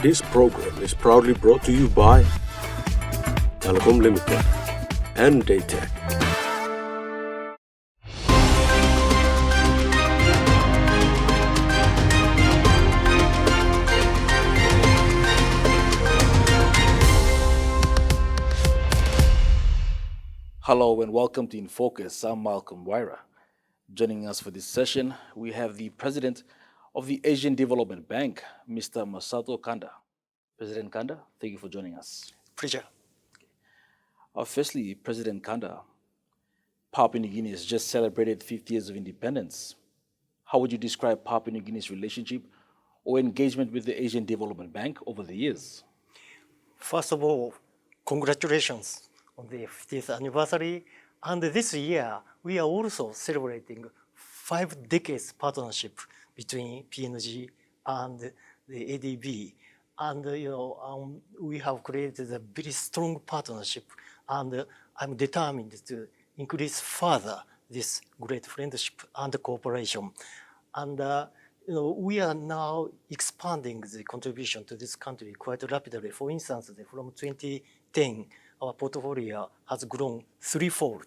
This program is proudly brought to you by Telecom Limited and Daytech. Hello and welcome to Infocus. I'm Malcolm Wyra. Joining us for this session, we have the President of the Asian Development Bank, Mr. Masato Kanda. President Kanda, thank you for joining us. Pleasure. Firstly, President Kanda, Papua New Guinea has just celebrated 50 years of independence. How would you describe Papua New Guinea's relationship or engagement with the Asian Development Bank over the years? First of all, congratulations on the 50th anniversary. And this year, we are also celebrating 5 decades partnership between PNG and the ADB. And we have created a very strong partnership. And I'm determined to increase further this great friendship and cooperation. And we are now expanding the contribution to this country quite rapidly. For instance, from 2010, our portfolio has grown threefold.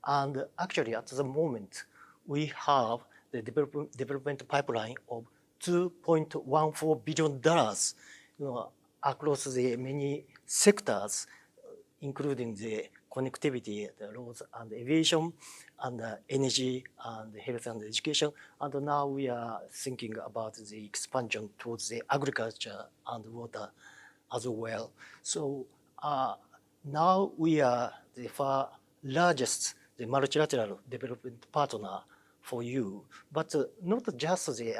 And actually, at the moment, we have the development pipeline of $2.14 billion across the many sectors, including the connectivity, the roads and aviation, and energy and health and education. And now we are thinking about the expansion towards the agriculture and water as well. So now we are the far largest the multilateral development partner for you, but not just the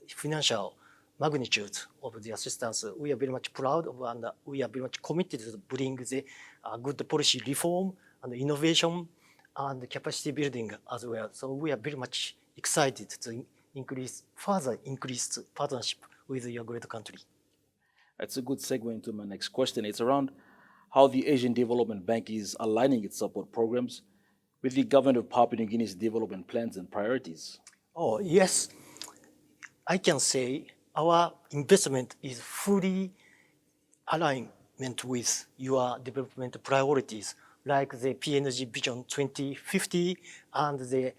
financial magnitude of the assistance. We are very much proud of, and we are very much committed to bring the good policy reform and innovation and capacity building as well. So we are very much excited to further increase partnership with your great country. That's a good segue into my next question. It's around how the Asian Development Bank is aligning its support programs with the government of Papua New Guinea's development plans and priorities. Oh, yes. I can say our investment is fully alignment with your development priorities, like the PNG Vision 2050 and the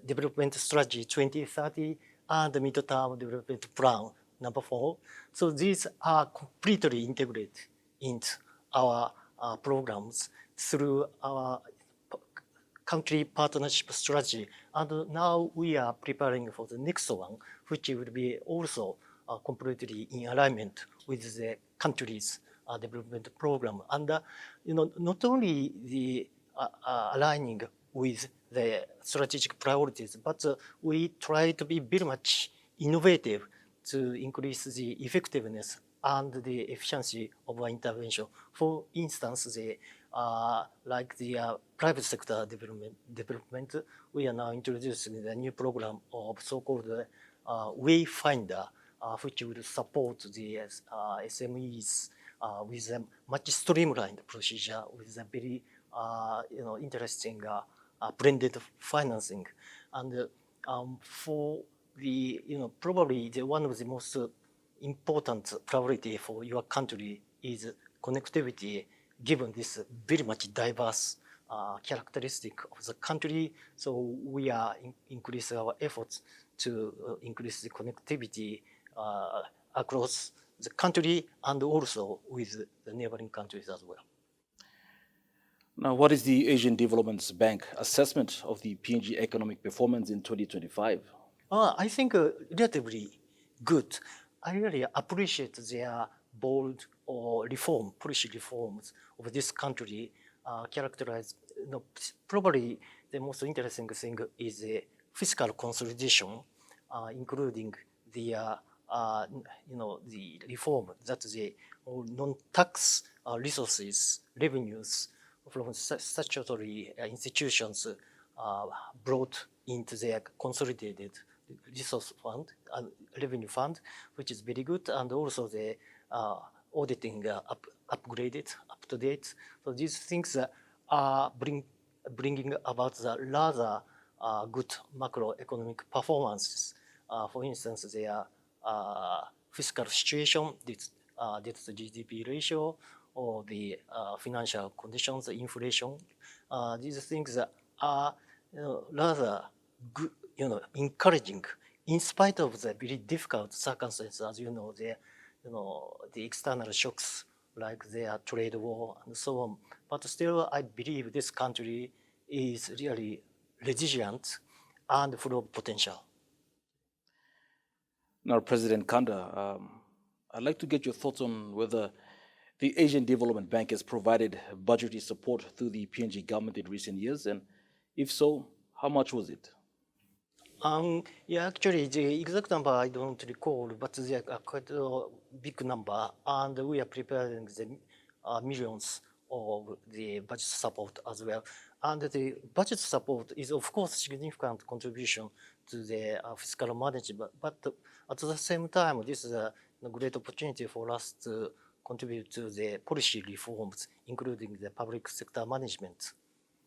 Development Strategy 2030 and the Mid-term Development Plan number 4. So these are completely integrated into our programs through our country partnership strategy. And now we are preparing for the next one, which will be also completely in alignment with the country's development program. And not only the aligning with the strategic priorities, but we try to be very much innovative to increase the effectiveness and the efficiency of our intervention. For instance, like the private sector development, we are now introducing the new program of so-called Wayfinder, which will support the SMEs with a much streamlined procedure, with a very interesting blended financing. And for the probably one of the most important priority for your country is connectivity, given this very much diverse characteristic of the country. So we are increasing our efforts to increase the connectivity across the country and also with the neighboring countries as well. Now, what is the Asian Development Bank assessment of the PNG economic performance in 2025? I think relatively good. I really appreciate their bold policy reforms of this country, characterized. Probably the most interesting thing is the fiscal consolidation, including the the reform that the non-tax resources, revenues from statutory institutions brought into their consolidated resource fund and revenue fund, which is very good, and also the auditing upgraded, up to date. So these things are bringing about the rather good macroeconomic performances. For instance, their fiscal situation, debt to GDP ratio, or the financial conditions, inflation. These things are rather good, encouraging, in spite of the very difficult circumstances, as the external shocks like the trade war and so on. But still, I believe this country is really resilient and full of potential. Now, President Kanda, I'd like to get your thoughts on whether the Asian Development Bank has provided budgetary support through the PNG government in recent years, and if so, how much was it? Yeah, actually, the exact number I don't recall, but they are quite a big number, and we are preparing the millions of the budget support as well. And the budget support is, of course, significant contribution to the fiscal management, but at the same time, this is a great opportunity for us to contribute to the policy reforms, including the public sector management.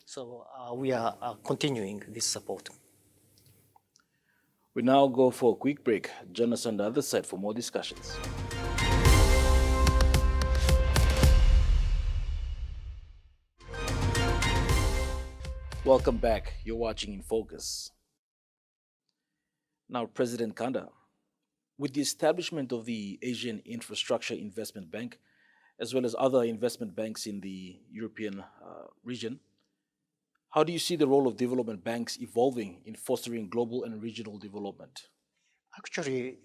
So we are continuing this support. We now go for a quick break. Join us on the other side for more discussions. Welcome back. You're watching In Focus. Now, President Kanda, with the establishment of the Asian Infrastructure Investment Bank, as well as other investment banks in the European region, how do you see the role of development banks evolving in fostering global and regional development? Actually,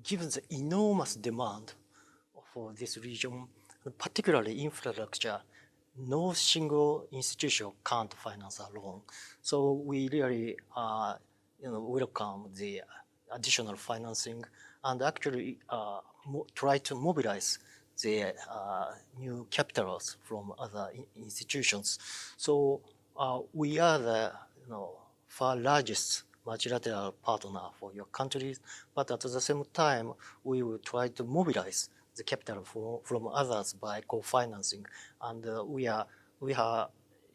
given the enormous demand for this region, particularly infrastructure, no single institution can't finance alone. So we really, welcome the additional financing and actually try to mobilize the new capitals from other institutions. So we are the far largest multilateral partner for your countries, but at the same time, we will try to mobilize the capital from others by co-financing, and we are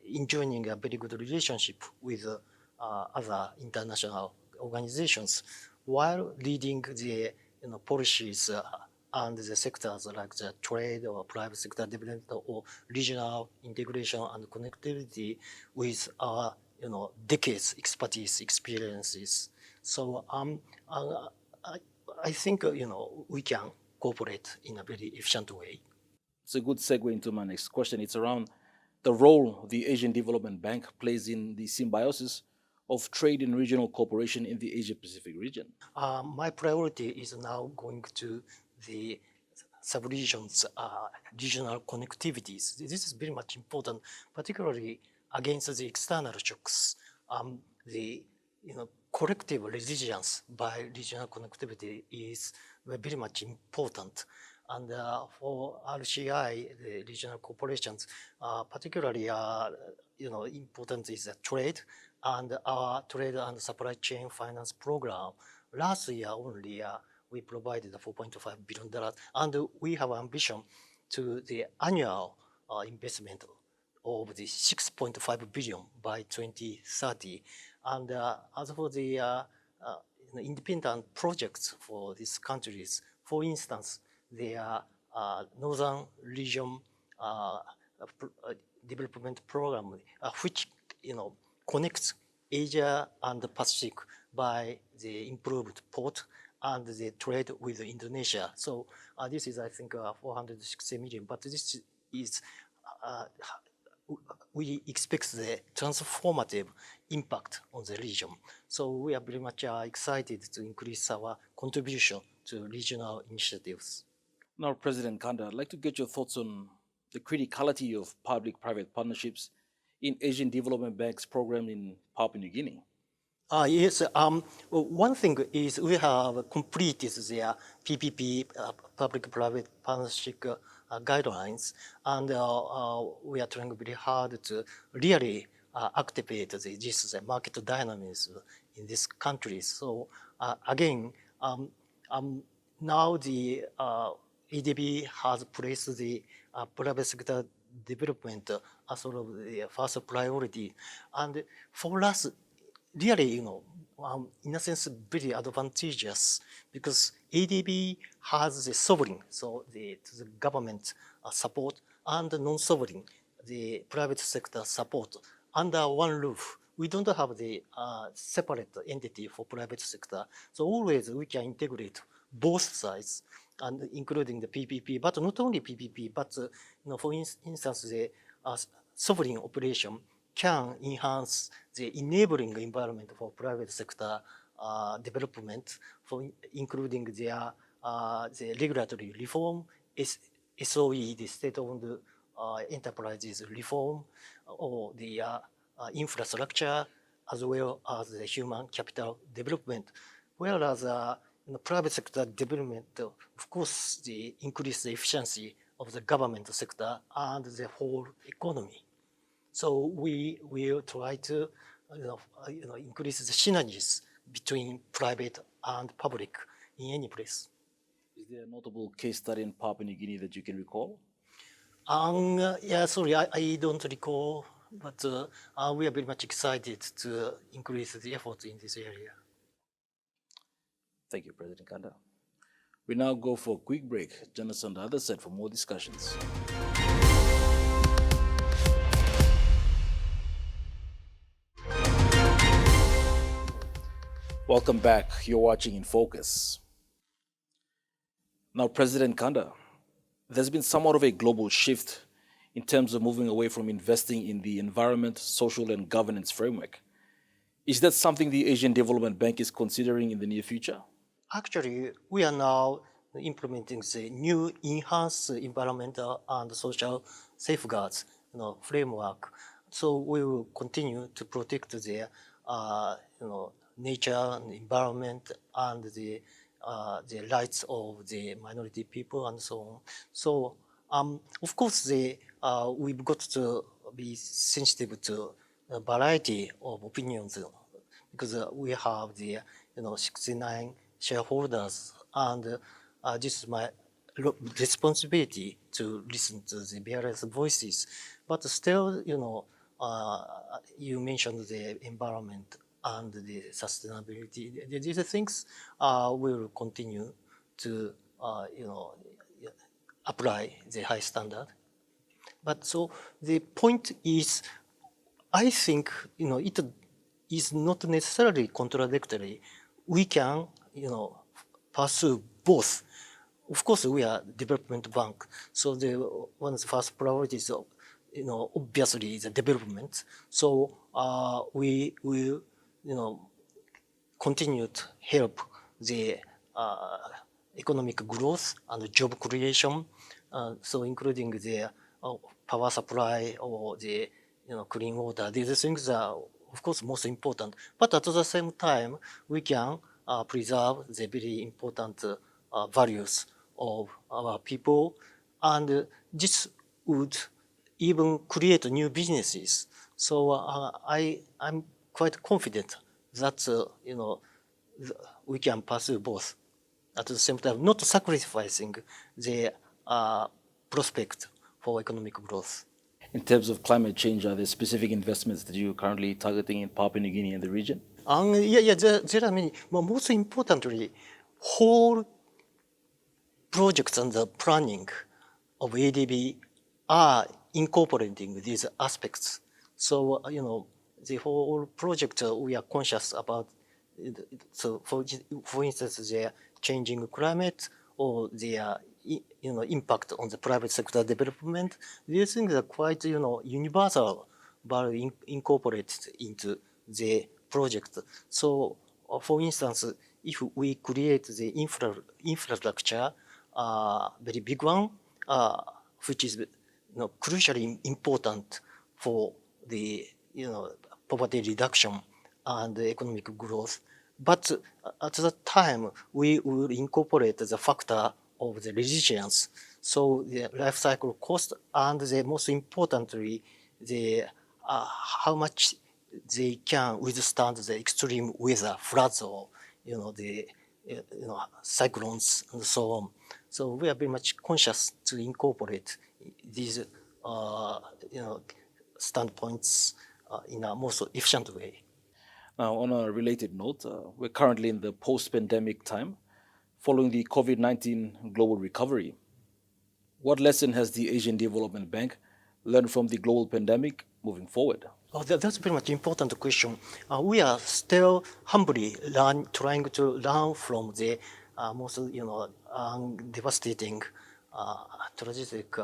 enjoying a very good relationship with other international organizations, while leading the policies and the sectors like the trade or private sector development or regional integration and connectivity with our decades expertise experiences. So I think we can cooperate in a very efficient way. It's a good segue into my next question. It's around the role the Asian Development Bank plays in the symbiosis of trade and regional cooperation in the Asia-Pacific region. My priority is now going to the sub-regions, regional connectivities. This is very much important, particularly against the external shocks. The collective resilience by regional connectivity is very much important. And for RCI, the regional corporations, particularly important is the trade and our trade and supply chain finance program. Last year only, we provided $4.5 billion, and we have ambition to the annual investment of the $6.5 billion by 2030. And as for the independent projects for these countries, for instance, the Northern Region Development Program, which connects Asia and the Pacific by the improved port and the trade with Indonesia. So this is, I think, 460 million. But this is, we expect the transformative impact on the region. So we are very much excited to increase our contribution to regional initiatives. Now, President Kanda, I'd like to get your thoughts on the criticality of public-private partnerships in Asian Development Bank's program in Papua New Guinea. Yes, one thing is we have completed the PPP, public-private partnership guidelines, and we are trying very hard to really activate this market dynamics in these countries. So again, now the ADB has placed the private sector development as sort of the first priority, and for us, really, in a sense, very advantageous because ADB has the sovereign, so the government support, and the non-sovereign, the private sector support under one roof. We don't have the separate entity for private sector, so always we can integrate both sides, and including the PPP, but not only PPP, but for instance, the sovereign operation can enhance the enabling environment for private sector development, for including their the regulatory reform, SOE, the state-owned enterprises reform, or the infrastructure, as well as the human capital development. Whereas private sector development, of course, the increase the efficiency of the government sector and the whole economy. So we will try to increase the synergies between private and public in any place. Is there a notable case study in Papua New Guinea that you can recall? Yeah, sorry, I don't recall, but we are very much excited to increase the effort in this area. Thank you, President Kanda. We now go for a quick break. Join us on the other side for more discussions. Welcome back. You're watching In Focus. Now, President Kanda, there's been somewhat of a global shift in terms of moving away from investing in the environment, social, and governance framework. Is that something the Asian Development Bank is considering in the near future? Actually, we are now implementing the new enhanced environmental and social safeguards framework. So we will continue to protect the nature and environment and the rights of the minority people and so on. So of course, we've got to be sensitive to a variety of opinions because we have the 69 shareholders, and this is my responsibility to listen to the various voices. But still, you mentioned the environment and the sustainability. These things will continue to apply the high standard. But so the point is, I think it is not necessarily contradictory. We can pursue both. Of course, we are development bank, so one of the first priorities, obviously, is the development. So we will, continue to help the economic growth and job creation. So including the power supply or the clean water. These things are, of course, most important. But at the same time, we can preserve the very important values of our people, and this would even create new businesses. So I'm quite confident that we can pursue both at the same time, not sacrificing the prospect for economic growth. In terms of climate change, are there specific investments that you're currently targeting in Papua New Guinea and the region? There are many. But most importantly, whole projects and the planning of ADB are incorporating these aspects. So, the whole project we are conscious about. So, for instance, the changing climate or the impact on the private sector development. These things are quite universal, but incorporated into the project. So, for instance, if we create the infrastructure, very big one, which is crucially important for the poverty reduction and economic growth. But at that time, we will incorporate the factor of the resilience. So the life cycle cost, and the most importantly, the how much they can withstand the extreme weather, floods, or the cyclones and so on. So we are very much conscious to incorporate these standpoints in a most efficient way. Now, on a related note, we're currently in the post-pandemic time following the COVID-19 global recovery. What lesson has the Asian Development Bank learned from the global pandemic moving forward? Oh, that's very much important question. We are still humbly trying to learn from the most, devastating, tragic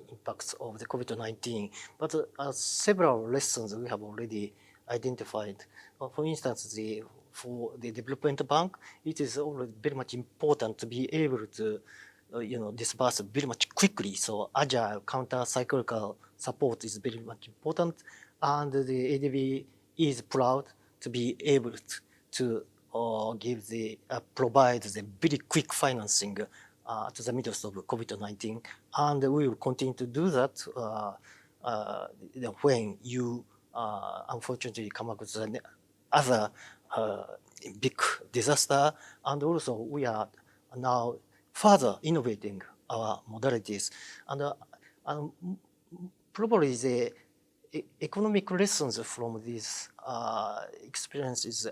impacts of the COVID-19. But several lessons we have already identified. For instance, for the development bank, it is already very much important to be able to disperse very much quickly. So agile, counter-cyclical support is very much important. And the ADB is proud to be able to provide the very quick financing to the midst of COVID-19. And we will continue to do that when you unfortunately come across other big disaster. And also we are now further innovating our modalities. And probably the economic lessons from these experiences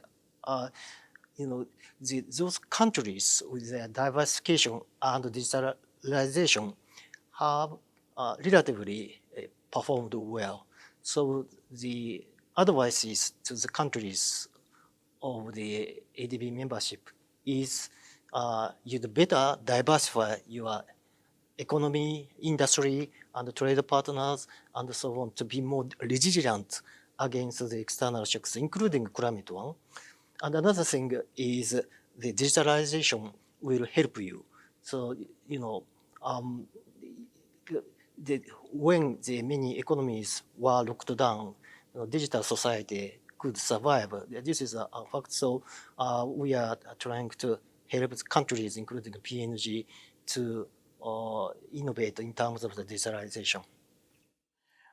are, those countries with their diversification and digitalization have relatively performed well. So the advices to the countries of the ADB membership is you'd better diversify your economy, industry, and trade partners, and so on, to be more resilient against the external shocks, including climate one. And another thing is the digitalization will help you. So, when the many economies were locked down, digital society could survive. This is a fact. So we are trying to help countries, including PNG, to innovate in terms of the digitalization.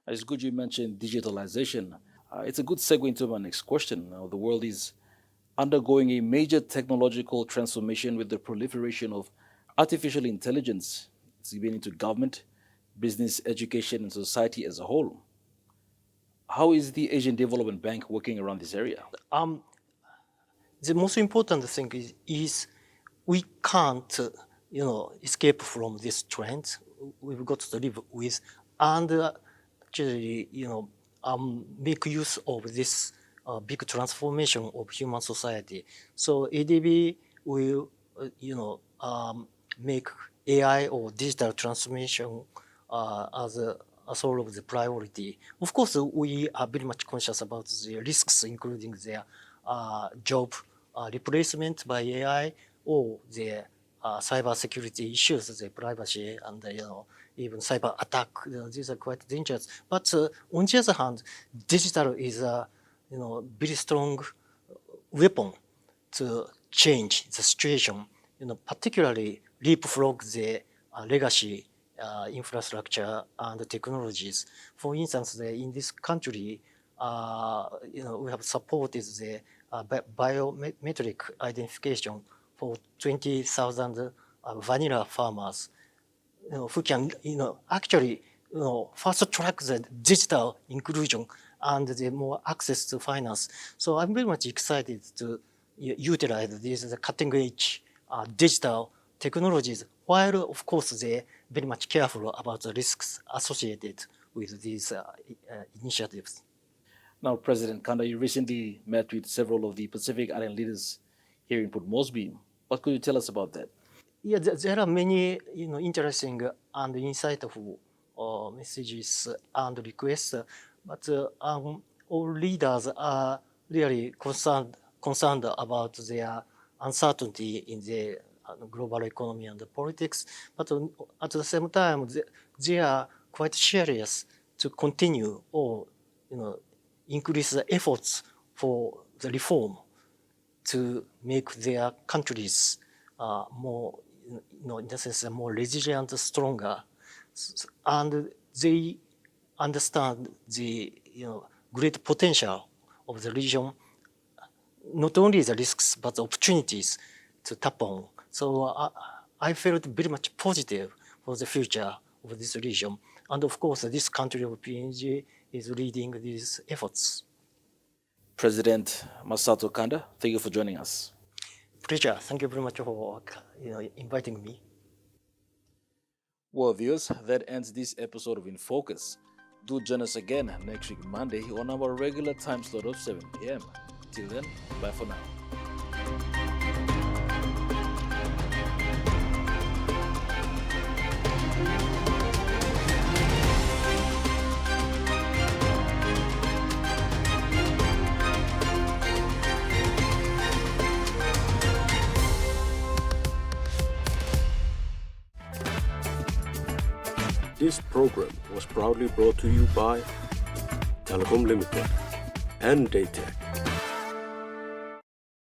It's good you mentioned digitalization. It's a good segue into my next question. Now, the world is undergoing a major technological transformation with the proliferation of artificial intelligence. It's been into government, business, education, and society as a whole. How is the Asian Development Bank working around this area? The most important thing is we can't, escape from this trend. We've got to live with and actually, make use of this big transformation of human society. So ADB will, make AI or digital transformation as sort of the priority. Of course, we are very much conscious about the risks, including their job replacement by AI or the cyber security issues, the privacy and even cyber attack. These are quite dangerous. But on the other hand, digital is a very strong weapon to change the situation. Particularly leapfrog the legacy infrastructure and technologies. For instance, in this country, we have supported the biometric identification for 20,000 vanilla farmers, who can, actually, fast track the digital inclusion and the more access to finance. So I'm very much excited to utilize these cutting edge digital technologies, while of course they're very much careful about the risks associated with these initiatives. Now, President Kanda, you recently met with several of the Pacific Island leaders here in Port Moresby. What could you tell us about that? Yeah, there are many interesting and insightful messages and requests, but all leaders are really concerned about their uncertainty in the global economy and the politics, but at the same time, they are quite serious to continue or increase the efforts for the reform to make their countries more, in a sense, more resilient, stronger, and they understand the great potential of the region, not only the risks but the opportunities to tap on. So I felt very much positive for the future of this region, and of course, this country of PNG is leading these efforts. President Masato Kanda, thank you for joining us. Pleasure. Thank you very much for inviting me. Well, viewers, that ends this episode of Infocus. Do join us again next week, Monday, on our regular time slot of 7 p.m. Till then, bye for now. This program was proudly brought to you by Telecom Limited and Daytech.